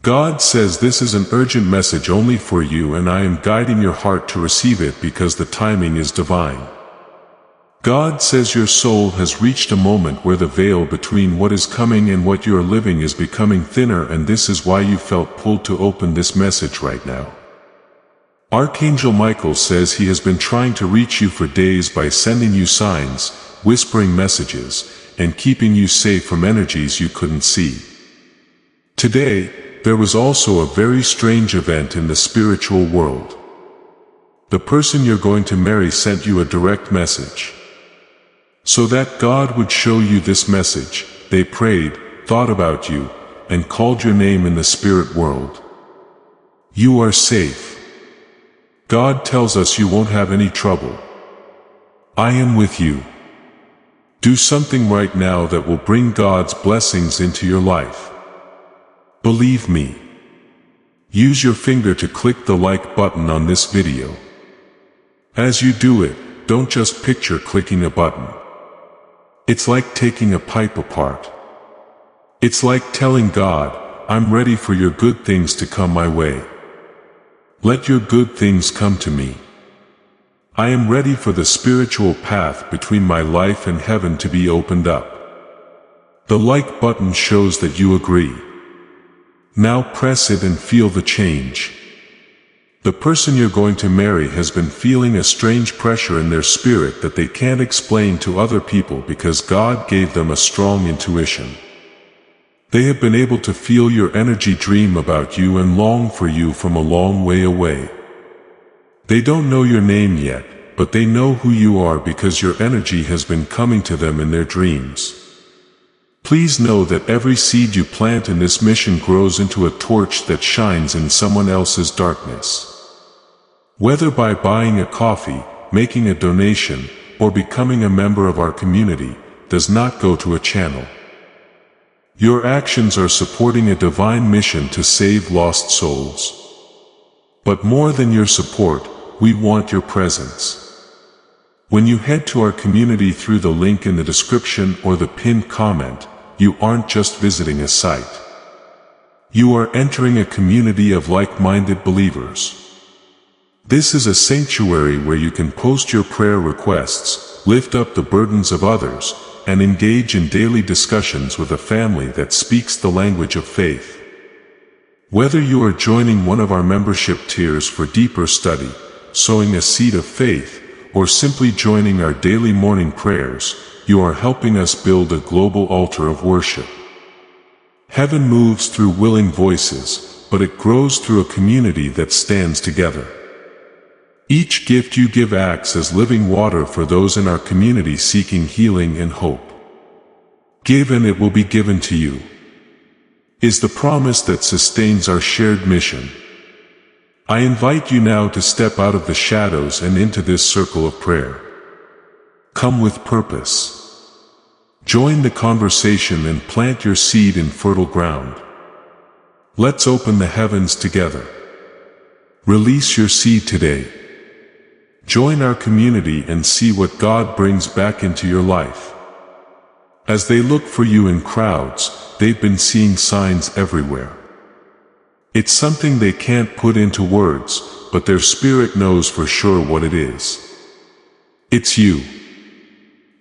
God says this is an urgent message only for you, and I am guiding your heart to receive it because the timing is divine. God says your soul has reached a moment where the veil between what is coming and what you are living is becoming thinner, and this is why you felt pulled to open this message right now. Archangel Michael says he has been trying to reach you for days by sending you signs, whispering messages, and keeping you safe from energies you couldn't see. Today, there was also a very strange event in the spiritual world. The person you're going to marry sent you a direct message. So that God would show you this message, they prayed, thought about you, and called your name in the spirit world. You are safe. God tells us you won't have any trouble. I am with you. Do something right now that will bring God's blessings into your life. Believe me. Use your finger to click the like button on this video. As you do it, don't just picture clicking a button. It's like taking a pipe apart. It's like telling God, I'm ready for your good things to come my way. Let your good things come to me. I am ready for the spiritual path between my life and heaven to be opened up. The like button shows that you agree. Now press it and feel the change. The person you're going to marry has been feeling a strange pressure in their spirit that they can't explain to other people because God gave them a strong intuition. They have been able to feel your energy, dream about you, and long for you from a long way away. They don't know your name yet, but they know who you are because your energy has been coming to them in their dreams. Please know that every seed you plant in this mission grows into a torch that shines in someone else's darkness. Whether by buying a coffee, making a donation, or becoming a member of our community, does not go to a channel. Your actions are supporting a divine mission to save lost souls. But more than your support, we want your presence. When you head to our community through the link in the description or the pinned comment, you aren't just visiting a site. You are entering a community of like-minded believers. This is a sanctuary where you can post your prayer requests, lift up the burdens of others, and engage in daily discussions with a family that speaks the language of faith. Whether you are joining one of our membership tiers for deeper study, sowing a seed of faith, or simply joining our daily morning prayers, you are helping us build a global altar of worship. Heaven moves through willing voices, but it grows through a community that stands together. Each gift you give acts as living water for those in our community seeking healing and hope. Give and it will be given to you, is the promise that sustains our shared mission. I invite you now to step out of the shadows and into this circle of prayer. Come with purpose. Join the conversation and plant your seed in fertile ground. Let's open the heavens together. Release your seed today. Join our community and see what God brings back into your life. As they look for you in crowds, they've been seeing signs everywhere. It's something they can't put into words, but their spirit knows for sure what it is. It's you.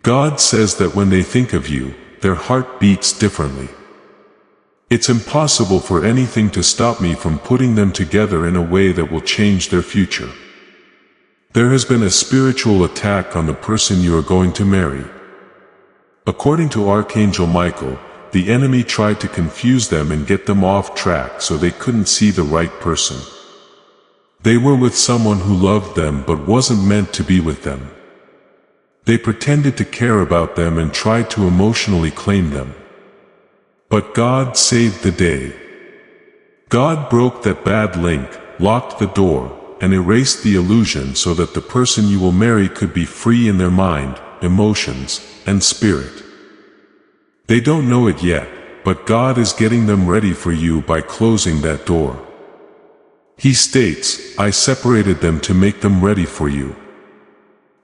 God says that when they think of you, their heart beats differently. It's impossible for anything to stop me from putting them together in a way that will change their future. There has been a spiritual attack on the person you are going to marry. According to Archangel Michael, the enemy tried to confuse them and get them off track so they couldn't see the right person. They were with someone who loved them but wasn't meant to be with them. They pretended to care about them and tried to emotionally claim them. But God saved the day. God broke that bad link, locked the door, and erased the illusion so that the person you will marry could be free in their mind, emotions, and spirit. They don't know it yet, but God is getting them ready for you by closing that door. He states, I separated them to make them ready for you.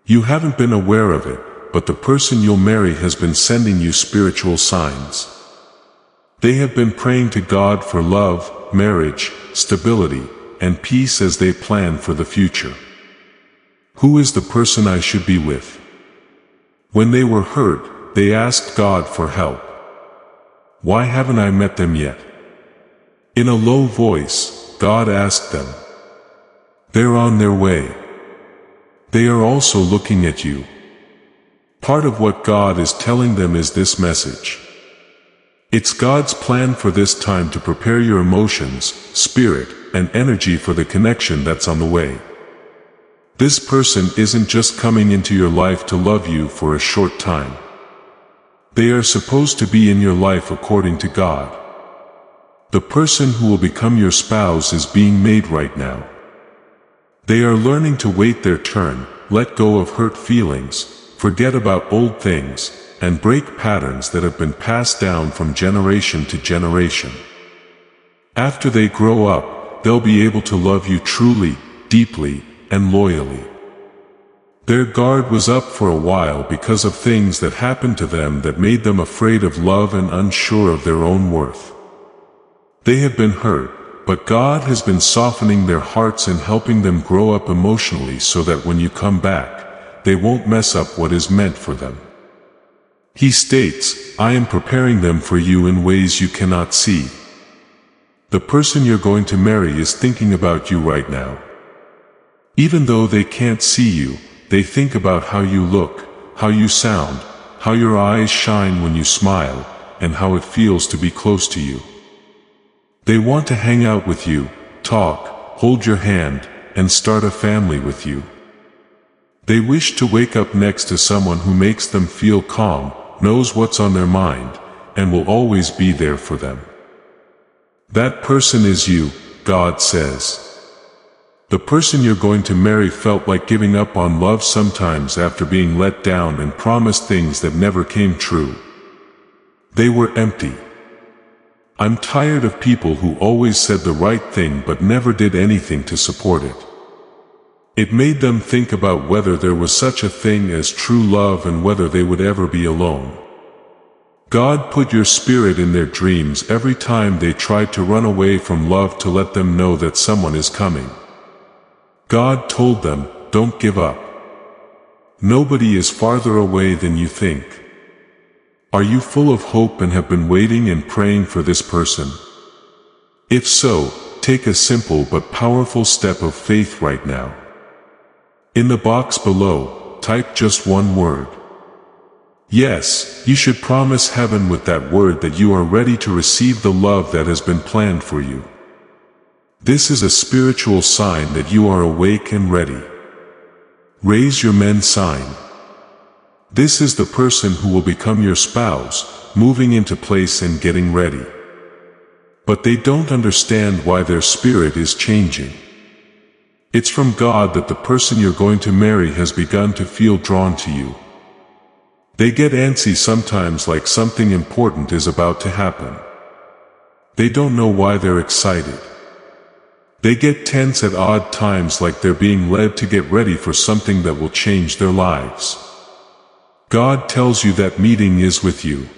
You haven't been aware of it, but the person you'll marry has been sending you spiritual signs. They have been praying to God for love, marriage, stability, and peace as they plan for the future. Who is the person I should be with? When they were hurt, they asked God for help. Why haven't I met them yet? In a low voice, God asked them. They're on their way. They are also looking at you. Part of what God is telling them is this message. It's God's plan for this time to prepare your emotions, spirit, and energy for the connection that's on the way. This person isn't just coming into your life to love you for a short time. They are supposed to be in your life according to God. The person who will become your spouse is being made right now. They are learning to wait their turn, let go of hurt feelings, forget about old things, and break patterns that have been passed down from generation to generation. After they grow up, they'll be able to love you truly, deeply, and loyally. Their guard was up for a while because of things that happened to them that made them afraid of love and unsure of their own worth. They have been hurt, but God has been softening their hearts and helping them grow up emotionally so that when you come back, they won't mess up what is meant for them. He states, I am preparing them for you in ways you cannot see. The person you're going to marry is thinking about you right now. Even though they can't see you, they think about how you look, how you sound, how your eyes shine when you smile, and how it feels to be close to you. They want to hang out with you, talk, hold your hand, and start a family with you. They wish to wake up next to someone who makes them feel calm, knows what's on their mind, and will always be there for them. That person is you, God says. The person you're going to marry felt like giving up on love sometimes after being let down and promised things that never came true. They were empty. I'm tired of people who always said the right thing but never did anything to support it. It made them think about whether there was such a thing as true love and whether they would ever be alone. God put your spirit in their dreams every time they tried to run away from love to let them know that someone is coming. God told them, don't give up. Nobody is farther away than you think. Are you full of hope and have been waiting and praying for this person? If so, take a simple but powerful step of faith right now. In the box below, type just one word. Yes, you should promise heaven with that word that you are ready to receive the love that has been planned for you. This is a spiritual sign that you are awake and ready. Raise your men sign. This is the person who will become your spouse, moving into place and getting ready. But they don't understand why their spirit is changing. It's from God that the person you're going to marry has begun to feel drawn to you. They get antsy sometimes like something important is about to happen. They don't know why they're excited. They get tense at odd times like they're being led to get ready for something that will change their lives. God tells you that meeting is with you.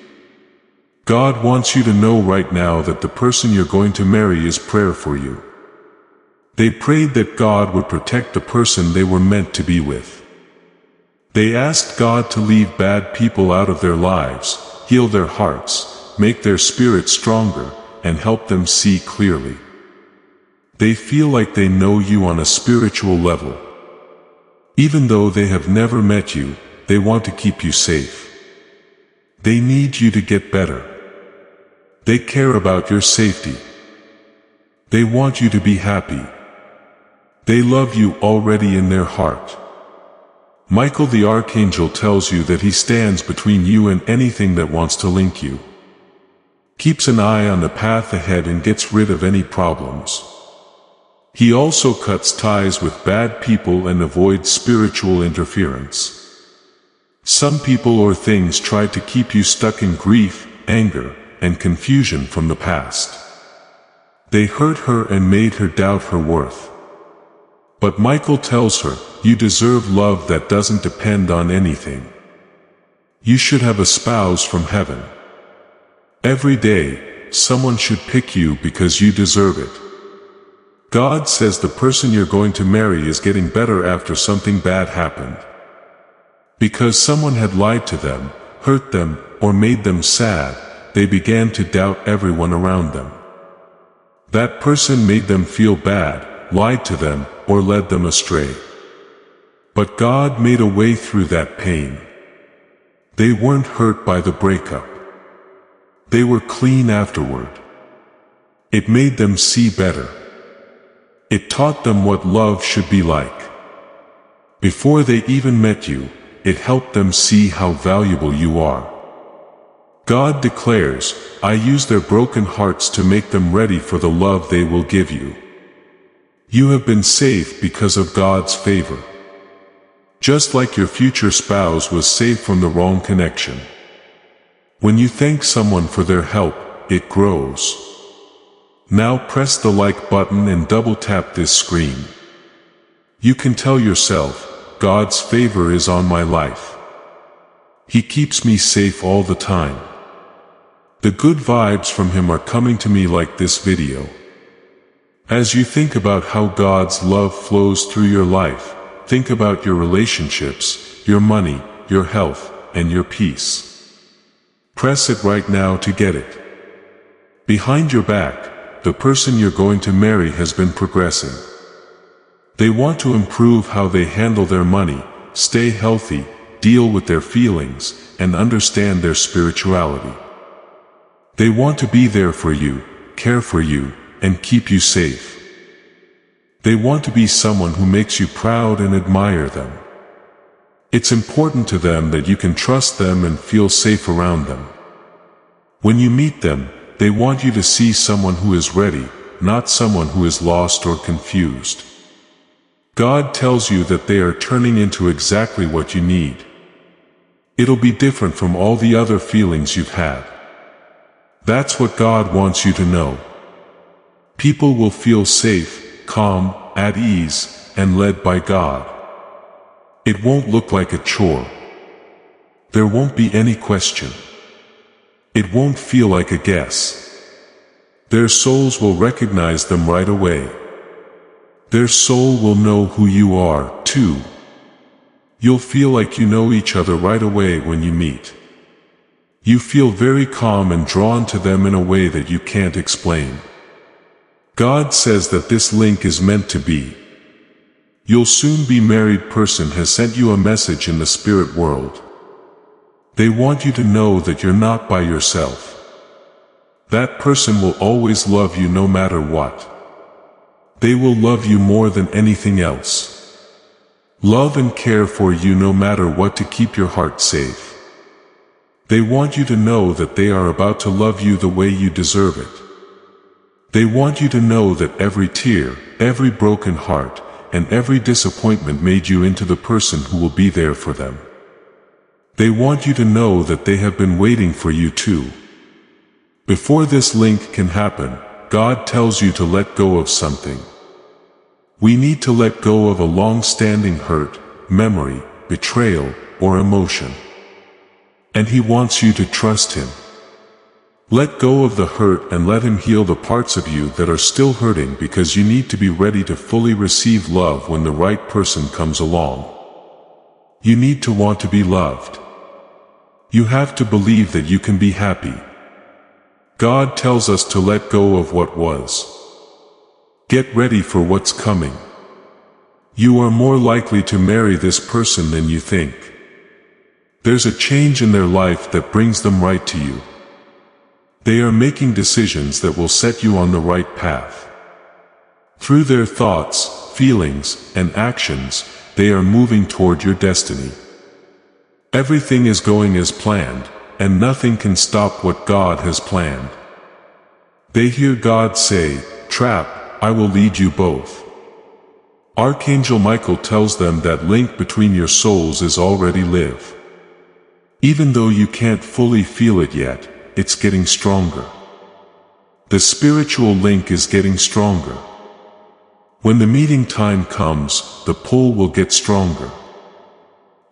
God wants you to know right now that the person you're going to marry is prayer for you. They prayed that God would protect the person they were meant to be with. They asked God to leave bad people out of their lives, heal their hearts, make their spirits stronger, and help them see clearly. They feel like they know you on a spiritual level. Even though they have never met you, they want to keep you safe. They need you to get better. They care about your safety. They want you to be happy. They love you already in their heart. Michael the Archangel tells you that he stands between you and anything that wants to link you. Keeps an eye on the path ahead and gets rid of any problems. He also cuts ties with bad people and avoids spiritual interference. Some people or things try to keep you stuck in grief, anger, and confusion from the past. They hurt her and made her doubt her worth. But Michael tells her, you deserve love that doesn't depend on anything. You should have a spouse from heaven. Every day, someone should pick you because you deserve it. God says the person you're going to marry is getting better after something bad happened. Because someone had lied to them, hurt them, or made them sad, they began to doubt everyone around them. That person made them feel bad, lied to them, or led them astray. But God made a way through that pain. They weren't hurt by the breakup. They were clean afterward. It made them see better. It taught them what love should be like. Before they even met you, it helped them see how valuable you are. God declares, I use their broken hearts to make them ready for the love they will give you. You have been saved because of God's favor. Just like your future spouse was saved from the wrong connection. When you thank someone for their help, it grows. Now press the like button and double tap this screen. You can tell yourself, God's favor is on my life. He keeps me safe all the time. The good vibes from Him are coming to me like this video. As you think about how God's love flows through your life, think about your relationships, your money, your health, and your peace. Press it right now to get it. Behind your back, the person you're going to marry has been progressing. They want to improve how they handle their money, stay healthy, deal with their feelings, and understand their spirituality. They want to be there for you, care for you, and keep you safe. They want to be someone who makes you proud and admire them. It's important to them that you can trust them and feel safe around them. When you meet them, they want you to see someone who is ready, not someone who is lost or confused. God tells you that they are turning into exactly what you need. It'll be different from all the other feelings you've had. That's what God wants you to know. People will feel safe, calm, at ease, and led by God. It won't look like a chore. There won't be any question. It won't feel like a guess. Their souls will recognize them right away. Their soul will know who you are, too. You'll feel like you know each other right away when you meet. You feel very calm and drawn to them in a way that you can't explain. God says that this link is meant to be. You'll soon be married person has sent you a message in the spirit world. They want you to know that you're not by yourself. That person will always love you no matter what. They will love you more than anything else. Love and care for you no matter what to keep your heart safe. They want you to know that they are about to love you the way you deserve it. They want you to know that every tear, every broken heart, and every disappointment made you into the person who will be there for them. They want you to know that they have been waiting for you too. Before this link can happen, God tells you to let go of something. We need to let go of a long-standing hurt, memory, betrayal, or emotion. And He wants you to trust Him. Let go of the hurt and let Him heal the parts of you that are still hurting, because you need to be ready to fully receive love when the right person comes along. You need to want to be loved. You have to believe that you can be happy. God tells us to let go of what was. Get ready for what's coming. You are more likely to marry this person than you think. There's a change in their life that brings them right to you. They are making decisions that will set you on the right path. Through their thoughts, feelings, and actions, they are moving toward your destiny. Everything is going as planned, and nothing can stop what God has planned. They hear God say, "Trap, I will lead you both." Archangel Michael tells them that link between your souls is already live. Even though you can't fully feel it yet, it's getting stronger. The spiritual link is getting stronger. When the meeting time comes, the pull will get stronger.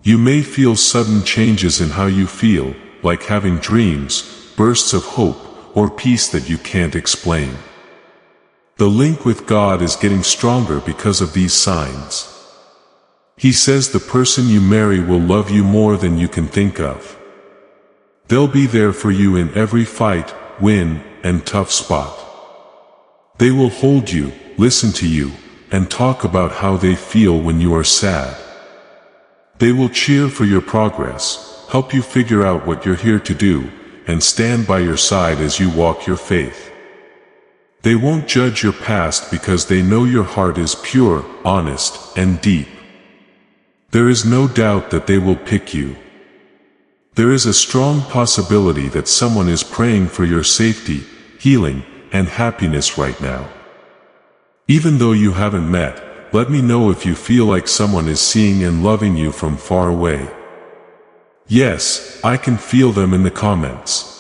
You may feel sudden changes in how you feel, like having dreams, bursts of hope, or peace that you can't explain. The link with God is getting stronger because of these signs. He says the person you marry will love you more than you can think of. They'll be there for you in every fight, win, and tough spot. They will hold you, listen to you, and talk about how they feel when you are sad. They will cheer for your progress, help you figure out what you're here to do, and stand by your side as you walk your faith. They won't judge your past because they know your heart is pure, honest, and deep. There is no doubt that they will pick you. There is a strong possibility that someone is praying for your safety, healing, and happiness right now. Even though you haven't met, let me know if you feel like someone is seeing and loving you from far away. Yes, I can feel them in the comments.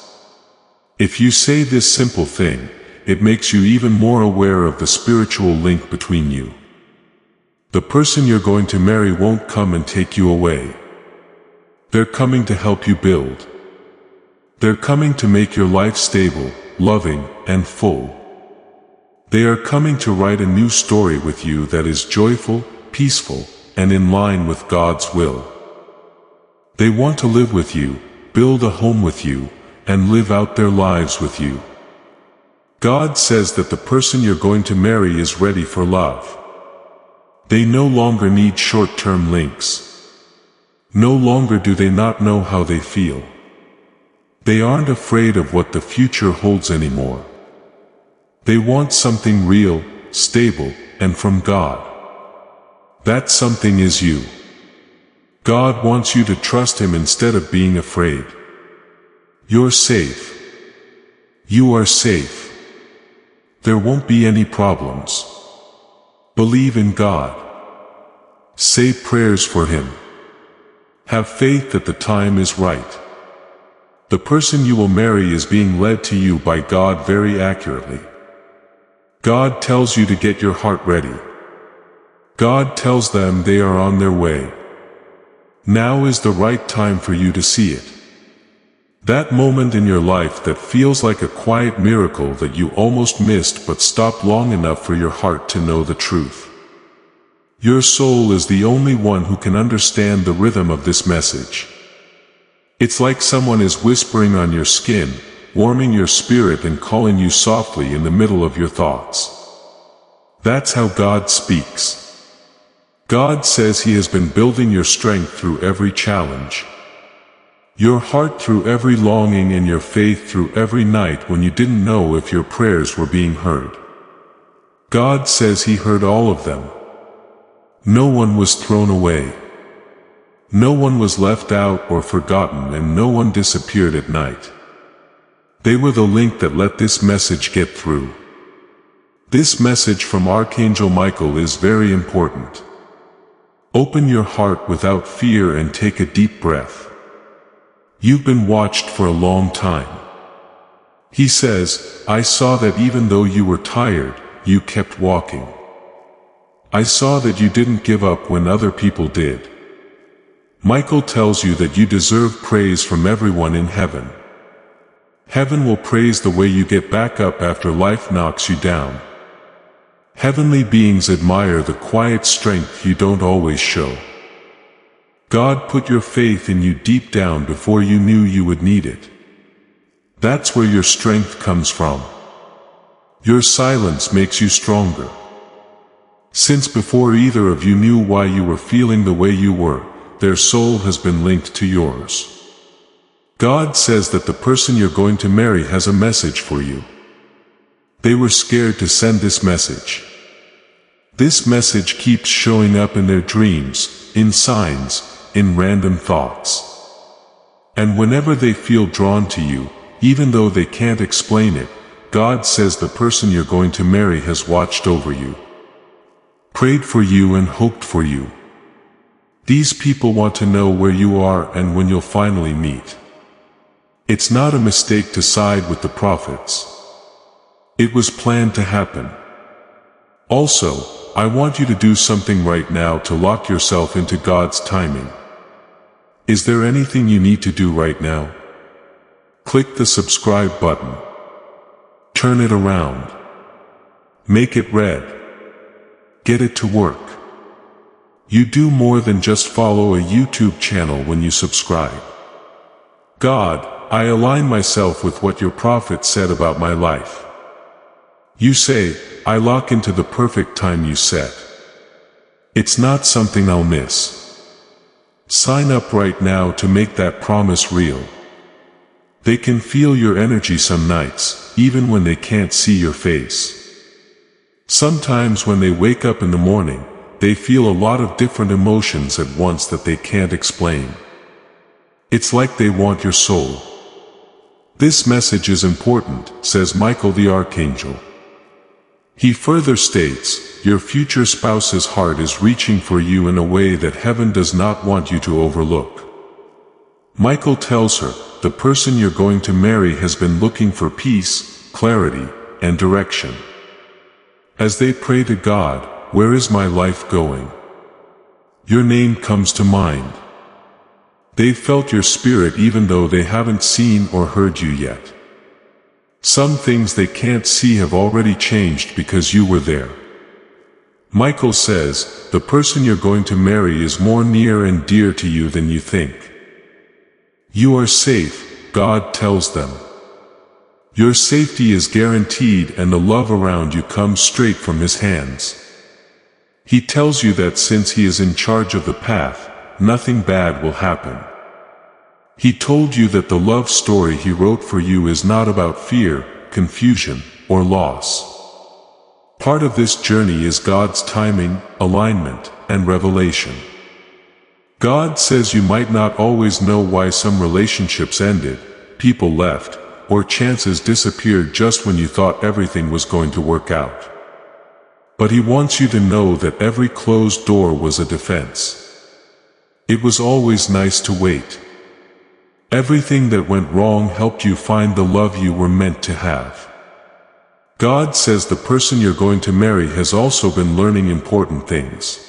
If you say this simple thing, it makes you even more aware of the spiritual link between you. The person you're going to marry won't come and take you away. They're coming to help you build. They're coming to make your life stable, loving, and full. They are coming to write a new story with you that is joyful, peaceful, and in line with God's will. They want to live with you, build a home with you, and live out their lives with you. God says that the person you're going to marry is ready for love. They no longer need short-term links. No longer do they not know how they feel. They aren't afraid of what the future holds anymore. They want something real, stable, and from God. That something is you. God wants you to trust Him instead of being afraid. You're safe. You are safe. There won't be any problems. Believe in God. Say prayers for Him. Have faith that the time is right. The person you will marry is being led to you by God very accurately. God tells you to get your heart ready. God tells them they are on their way. Now is the right time for you to see it. That moment in your life that feels like a quiet miracle that you almost missed but stopped long enough for your heart to know the truth. Your soul is the only one who can understand the rhythm of this message. It's like someone is whispering on your skin, warming your spirit and calling you softly in the middle of your thoughts. That's how God speaks. God says He has been building your strength through every challenge. Your heart through every longing and your faith through every night when you didn't know if your prayers were being heard. God says He heard all of them. No one was thrown away. No one was left out or forgotten, and no one disappeared at night. They were the link that let this message get through. This message from Archangel Michael is very important. Open your heart without fear and take a deep breath. You've been watched for a long time. He says, I saw that even though you were tired, you kept walking. I saw that you didn't give up when other people did. Michael tells you that you deserve praise from everyone in heaven. Heaven will praise the way you get back up after life knocks you down. Heavenly beings admire the quiet strength you don't always show. God put your faith in you deep down before you knew you would need it. That's where your strength comes from. Your silence makes you stronger. Since before either of you knew why you were feeling the way you were, their soul has been linked to yours. God says that the person you're going to marry has a message for you. They were scared to send this message. This message keeps showing up in their dreams, in signs, in random thoughts. And whenever they feel drawn to you, even though they can't explain it, God says the person you're going to marry has watched over you, prayed for you and hoped for you. These people want to know where you are and when you'll finally meet. It's not a mistake to side with the prophets. It was planned to happen. Also, I want you to do something right now to lock yourself into God's timing. Is there anything you need to do right now? Click the subscribe button. Turn it around. Make it red. Get it to work. You do more than just follow a YouTube channel when you subscribe. God, I align myself with what your prophet said about my life. You say, I lock into the perfect time you set. It's not something I'll miss. Sign up right now to make that promise real. They can feel your energy some nights, even when they can't see your face. Sometimes when they wake up in the morning, they feel a lot of different emotions at once that they can't explain. It's like they want your soul. This message is important, says Michael the Archangel. He further states, your future spouse's heart is reaching for you in a way that heaven does not want you to overlook. Michael tells her, the person you're going to marry has been looking for peace, clarity, and direction. As they pray to God, where is my life going? Your name comes to mind. They've felt your spirit even though they haven't seen or heard you yet. Some things they can't see have already changed because you were there. Michael says, the person you're going to marry is more near and dear to you than you think. You are safe, God tells them. Your safety is guaranteed and the love around you comes straight from His hands. He tells you that since He is in charge of the path, nothing bad will happen. He told you that the love story He wrote for you is not about fear, confusion, or loss. Part of this journey is God's timing, alignment, and revelation. God says you might not always know why some relationships ended, people left, or chances disappeared just when you thought everything was going to work out. But He wants you to know that every closed door was a defense. It was always nice to wait. Everything that went wrong helped you find the love you were meant to have. God says the person you're going to marry has also been learning important things.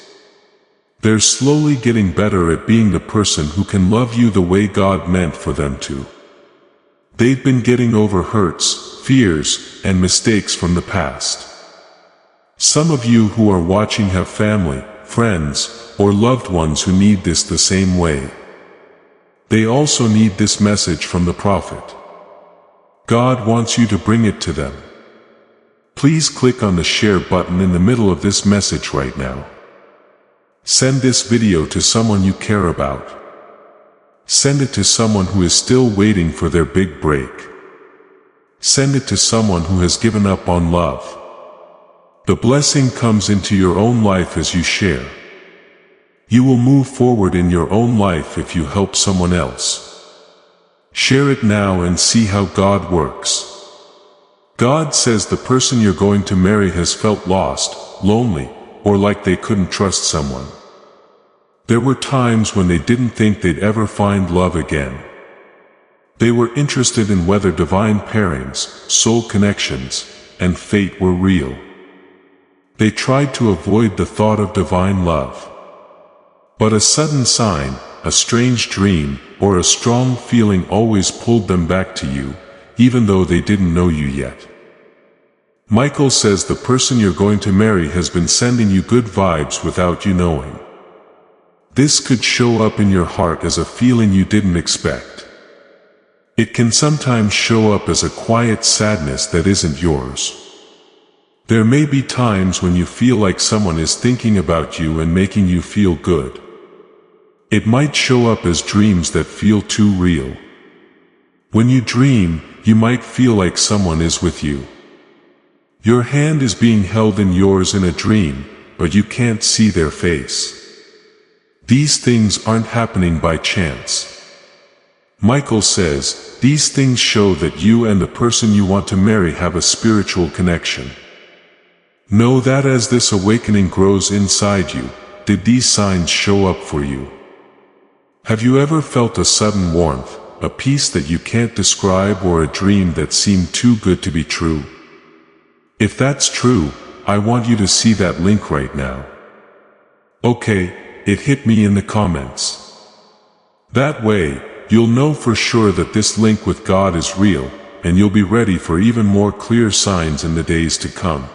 They're slowly getting better at being the person who can love you the way God meant for them to. They've been getting over hurts, fears, and mistakes from the past. Some of you who are watching have family, friends, or loved ones who need this the same way. They also need this message from the prophet. God wants you to bring it to them. Please click on the share button in the middle of this message right now. Send this video to someone you care about. Send it to someone who is still waiting for their big break. Send it to someone who has given up on love. The blessing comes into your own life as you share. You will move forward in your own life if you help someone else. Share it now and see how God works. God says the person you're going to marry has felt lost, lonely, or like they couldn't trust someone. There were times when they didn't think they'd ever find love again. They were interested in whether divine pairings, soul connections, and fate were real. They tried to avoid the thought of divine love. But a sudden sign, a strange dream, or a strong feeling always pulled them back to you, even though they didn't know you yet. Michael says the person you're going to marry has been sending you good vibes without you knowing. This could show up in your heart as a feeling you didn't expect. It can sometimes show up as a quiet sadness that isn't yours. There may be times when you feel like someone is thinking about you and making you feel good. It might show up as dreams that feel too real. When you dream, you might feel like someone is with you. Your hand is being held in yours in a dream, but you can't see their face. These things aren't happening by chance. Michael says, these things show that you and the person you want to marry have a spiritual connection. Know that as this awakening grows inside you, did these signs show up for you? Have you ever felt a sudden warmth, a peace that you can't describe, or a dream that seemed too good to be true? If that's true, I want you to see that link right now. Okay, it hit me in the comments. That way, you'll know for sure that this link with God is real, and you'll be ready for even more clear signs in the days to come.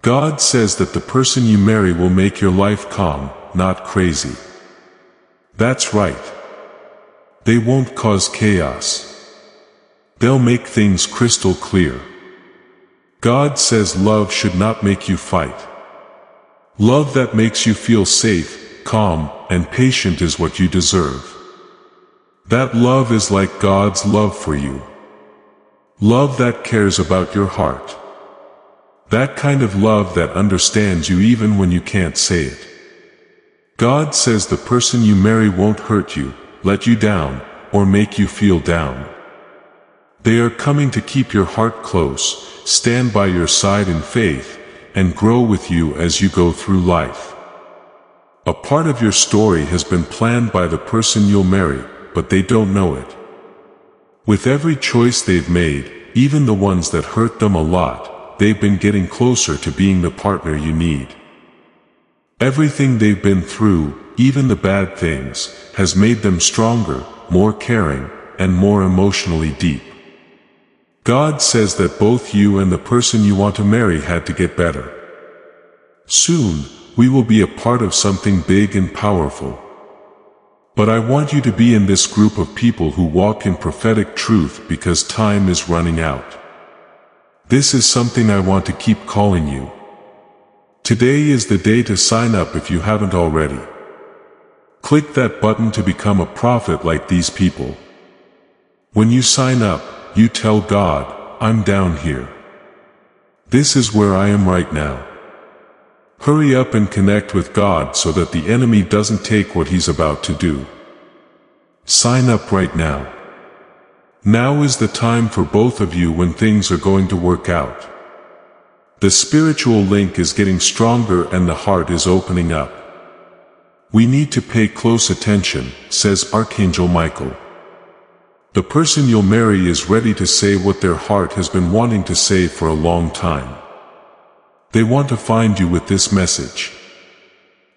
God says that the person you marry will make your life calm, not crazy. That's right. They won't cause chaos. They'll make things crystal clear. God says love should not make you fight. Love that makes you feel safe, calm, and patient is what you deserve. That love is like God's love for you. Love that cares about your heart. That kind of love that understands you even when you can't say it. God says the person you marry won't hurt you, let you down, or make you feel down. They are coming to keep your heart close, stand by your side in faith, and grow with you as you go through life. A part of your story has been planned by the person you'll marry, but they don't know it. With every choice they've made, even the ones that hurt them a lot, they've been getting closer to being the partner you need. Everything they've been through, even the bad things, has made them stronger, more caring, and more emotionally deep. God says that both you and the person you want to marry had to get better. Soon, we will be a part of something big and powerful. But I want you to be in this group of people who walk in prophetic truth because time is running out. This is something I want to keep calling you. Today is the day to sign up if you haven't already. Click that button to become a prophet like these people. When you sign up, you tell God, I'm down here. This is where I am right now. Hurry up and connect with God so that the enemy doesn't take what he's about to do. Sign up right now. Now is the time for both of you when things are going to work out. The spiritual link is getting stronger and the heart is opening up. We need to pay close attention, says Archangel Michael. The person you'll marry is ready to say what their heart has been wanting to say for a long time. They want to find you with this message.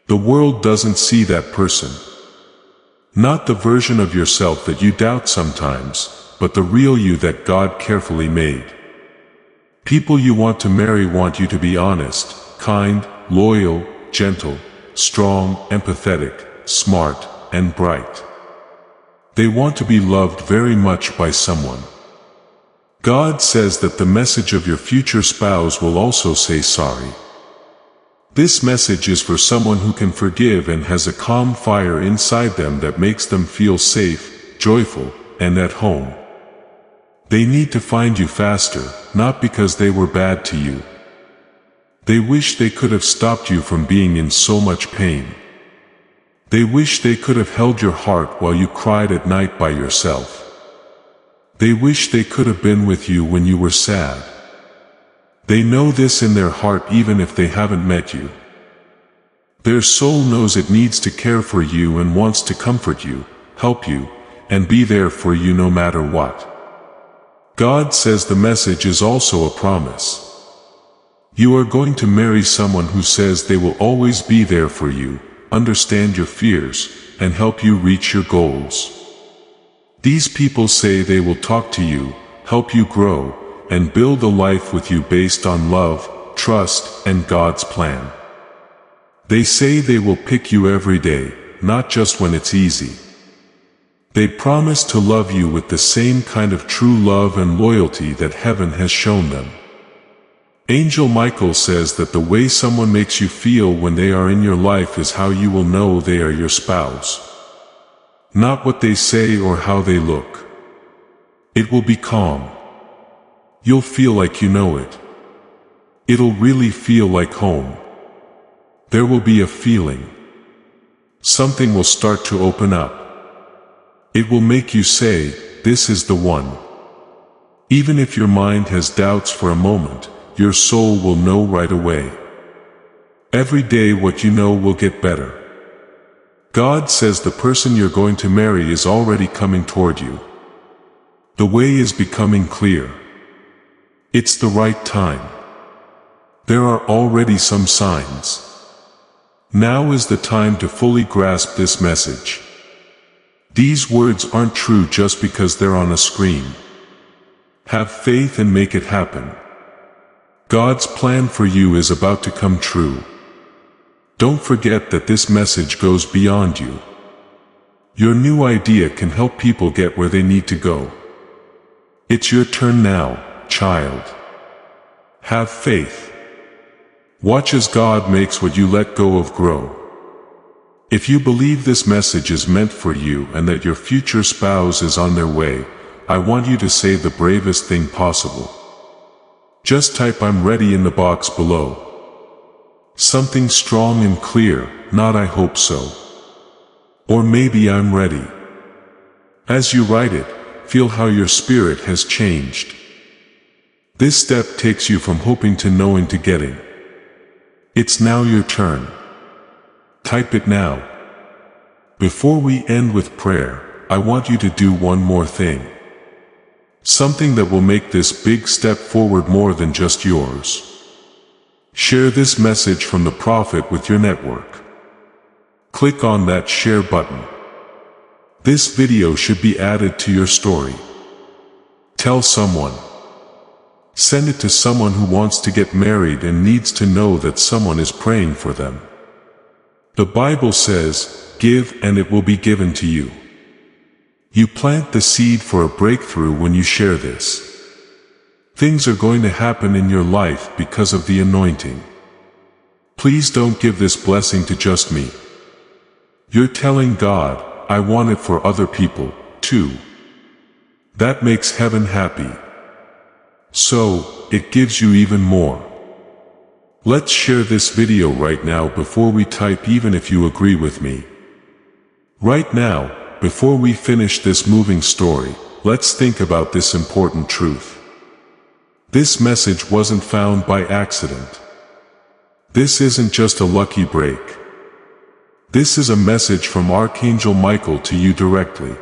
The world doesn't see that person. Not the version of yourself that you doubt sometimes, but the real you that God carefully made. People you want to marry want you to be honest, kind, loyal, gentle, strong, empathetic, smart, and bright. They want to be loved very much by someone. God says that the message of your future spouse will also say sorry. This message is for someone who can forgive and has a calm fire inside them that makes them feel safe, joyful, and at home. They need to find you faster, not because they were bad to you. They wish they could have stopped you from being in so much pain. They wish they could have held your heart while you cried at night by yourself. They wish they could have been with you when you were sad. They know this in their heart even if they haven't met you. Their soul knows it needs to care for you and wants to comfort you, help you, and be there for you no matter what. God says the message is also a promise. You are going to marry someone who says they will always be there for you, understand your fears, and help you reach your goals. These people say they will talk to you, help you grow, and build a life with you based on love, trust, and God's plan. They say they will pick you every day, not just when it's easy. They promise to love you with the same kind of true love and loyalty that heaven has shown them. Angel Michael says that the way someone makes you feel when they are in your life is how you will know they are your spouse. Not what they say or how they look. It will be calm. You'll feel like you know it. It'll really feel like home. There will be a feeling. Something will start to open up. It will make you say, this is the one. Even if your mind has doubts for a moment, your soul will know right away. Every day what you know will get better. God says the person you're going to marry is already coming toward you. The way is becoming clear. It's the right time. There are already some signs. Now is the time to fully grasp this message. These words aren't true just because they're on a screen. Have faith and make it happen. God's plan for you is about to come true. Don't forget that this message goes beyond you. Your new idea can help people get where they need to go. It's your turn now, child. Have faith. Watch as God makes what you let go of grow. If you believe this message is meant for you and that your future spouse is on their way, I want you to say the bravest thing possible. Just type "I'm ready" in the box below. Something strong and clear, not "I hope so." Or maybe "I'm ready." As you write it, feel how your spirit has changed. This step takes you from hoping to knowing to getting. It's now your turn. Type it now. Before we end with prayer, I want you to do one more thing. Something that will make this big step forward more than just yours. Share this message from the Prophet with your network. Click on that share button. This video should be added to your story. Tell someone. Send it to someone who wants to get married and needs to know that someone is praying for them. The Bible says, "Give and it will be given to you." You plant the seed for a breakthrough when you share this. Things are going to happen in your life because of the anointing. Please don't give this blessing to just me. You're telling God, "I want it for other people, too." That makes heaven happy. So, it gives you even more. Let's share this video right now before we type "even if you agree with me." Right now, before we finish this moving story, let's think about this important truth. This message wasn't found by accident. This isn't just a lucky break. This is a message from Archangel Michael to you directly.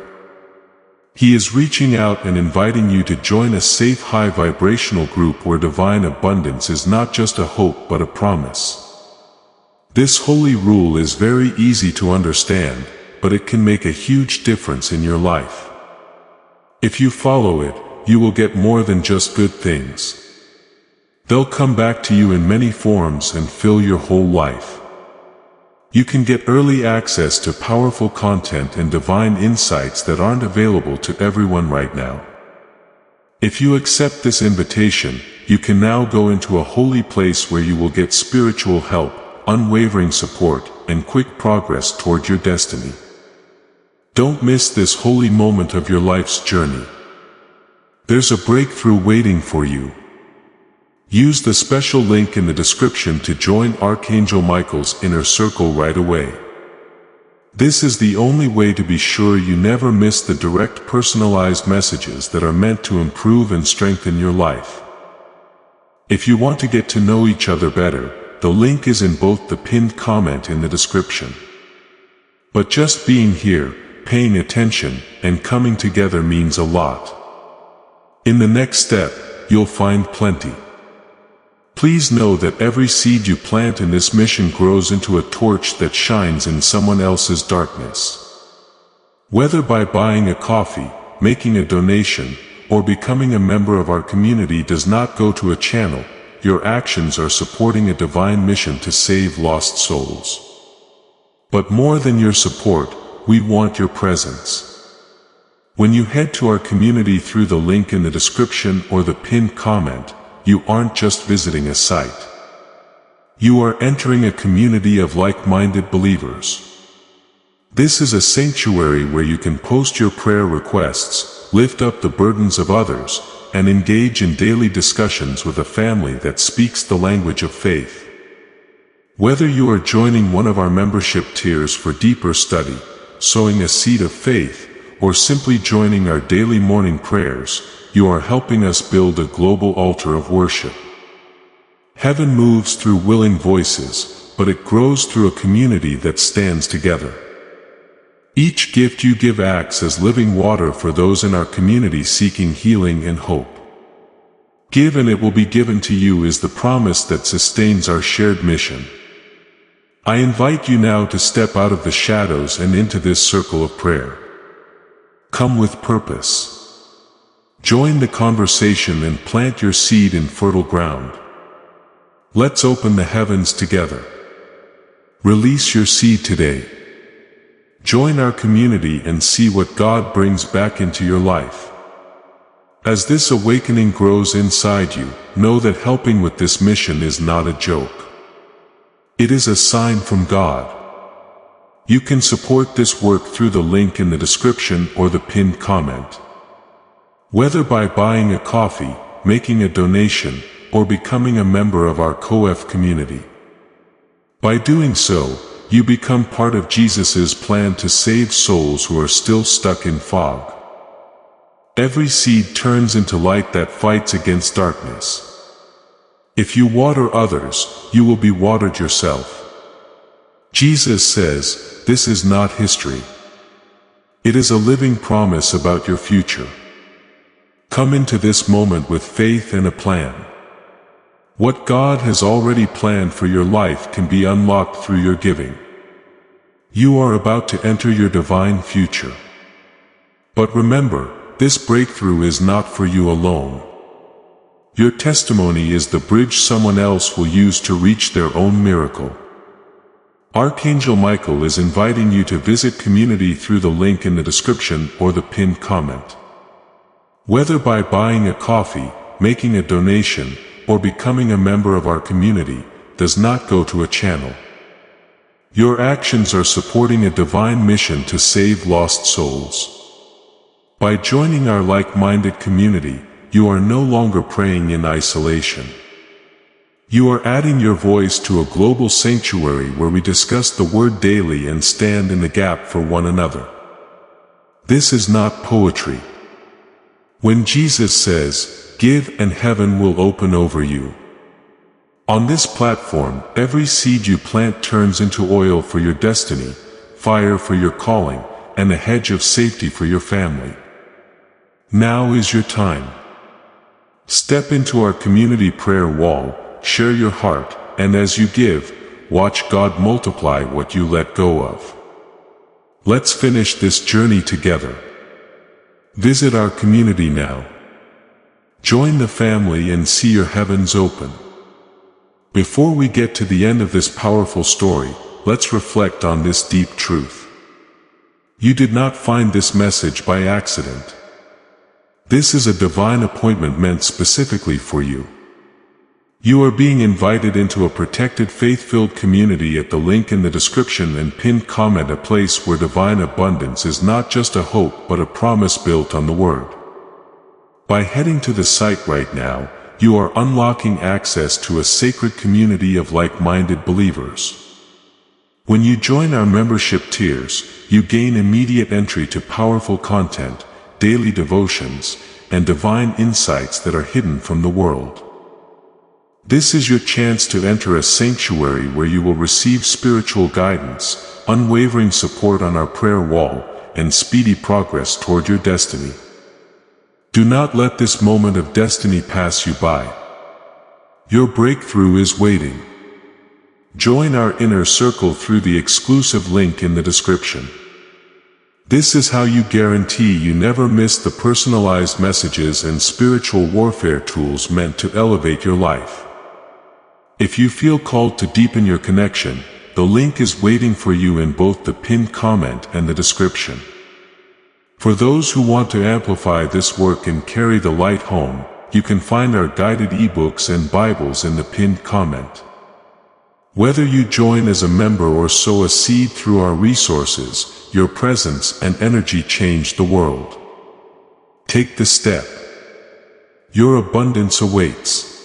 He is reaching out and inviting you to join a safe high vibrational group where divine abundance is not just a hope but a promise. This holy rule is very easy to understand, but it can make a huge difference in your life. If you follow it, you will get more than just good things. They'll come back to you in many forms and fill your whole life. You can get early access to powerful content and divine insights that aren't available to everyone right now. If you accept this invitation, you can now go into a holy place where you will get spiritual help, unwavering support, and quick progress toward your destiny. Don't miss this holy moment of your life's journey. There's a breakthrough waiting for you. Use the special link in the description to join Archangel Michael's inner circle right away. This is the only way to be sure you never miss the direct personalized messages that are meant to improve and strengthen your life. If you want to get to know each other better, the link is in both the pinned comment in the description. But just being here, paying attention, and coming together means a lot. In the next step, you'll find plenty. Please know that every seed you plant in this mission grows into a torch that shines in someone else's darkness. Whether by buying a coffee, making a donation, or becoming a member of our community does not go to a channel, your actions are supporting a divine mission to save lost souls. But more than your support, we want your presence. When you head to our community through the link in the description or the pinned comment, you aren't just visiting a site. You are entering a community of like-minded believers. This is a sanctuary where you can post your prayer requests, lift up the burdens of others, and engage in daily discussions with a family that speaks the language of faith. Whether you are joining one of our membership tiers for deeper study, sowing a seed of faith, or simply joining our daily morning prayers, you are helping us build a global altar of worship. Heaven moves through willing voices, but it grows through a community that stands together. Each gift you give acts as living water for those in our community seeking healing and hope. Give and it will be given to you is the promise that sustains our shared mission. I invite you now to step out of the shadows and into this circle of prayer. Come with purpose. Join the conversation and plant your seed in fertile ground. Let's open the heavens together. Release your seed today. Join our community and see what God brings back into your life. As this awakening grows inside you, know that helping with this mission is not a joke. It is a sign from God. You can support this work through the link in the description or the pinned comment. Whether by buying a coffee, making a donation, or becoming a member of our COEF community. By doing so, you become part of Jesus' plan to save souls who are still stuck in fog. Every seed turns into light that fights against darkness. If you water others, you will be watered yourself. Jesus says, this is not history. It is a living promise about your future. Come into this moment with faith and a plan. What God has already planned for your life can be unlocked through your giving. You are about to enter your divine future. But remember, this breakthrough is not for you alone. Your testimony is the bridge someone else will use to reach their own miracle. Archangel Michael is inviting you to visit community through the link in the description or the pinned comment. Whether by buying a coffee, making a donation, or becoming a member of our community, does not go to a channel. Your actions are supporting a divine mission to save lost souls. By joining our like-minded community, you are no longer praying in isolation. You are adding your voice to a global sanctuary where we discuss the Word daily and stand in the gap for one another. This is not poetry. When Jesus says, "Give and heaven will open over you." On this platform, every seed you plant turns into oil for your destiny, fire for your calling, and a hedge of safety for your family. Now is your time. Step into our community prayer wall, share your heart, and as you give, watch God multiply what you let go of. Let's finish this journey together. Visit our community now. Join the family and see your heavens open. Before we get to the end of this powerful story, let's reflect on this deep truth. You did not find this message by accident. This is a divine appointment meant specifically for you. You are being invited into a protected faith-filled community at the link in the description and pinned comment, a place where divine abundance is not just a hope but a promise built on the Word. By heading to the site right now, you are unlocking access to a sacred community of like-minded believers. When you join our membership tiers, you gain immediate entry to powerful content, daily devotions, and divine insights that are hidden from the world. This is your chance to enter a sanctuary where you will receive spiritual guidance, unwavering support on our prayer wall, and speedy progress toward your destiny. Do not let this moment of destiny pass you by. Your breakthrough is waiting. Join our inner circle through the exclusive link in the description. This is how you guarantee you never miss the personalized messages and spiritual warfare tools meant to elevate your life. If you feel called to deepen your connection, the link is waiting for you in both the pinned comment and the description. For those who want to amplify this work and carry the light home, you can find our guided ebooks and Bibles in the pinned comment. Whether you join as a member or sow a seed through our resources, your presence and energy change the world. Take the step. Your abundance awaits.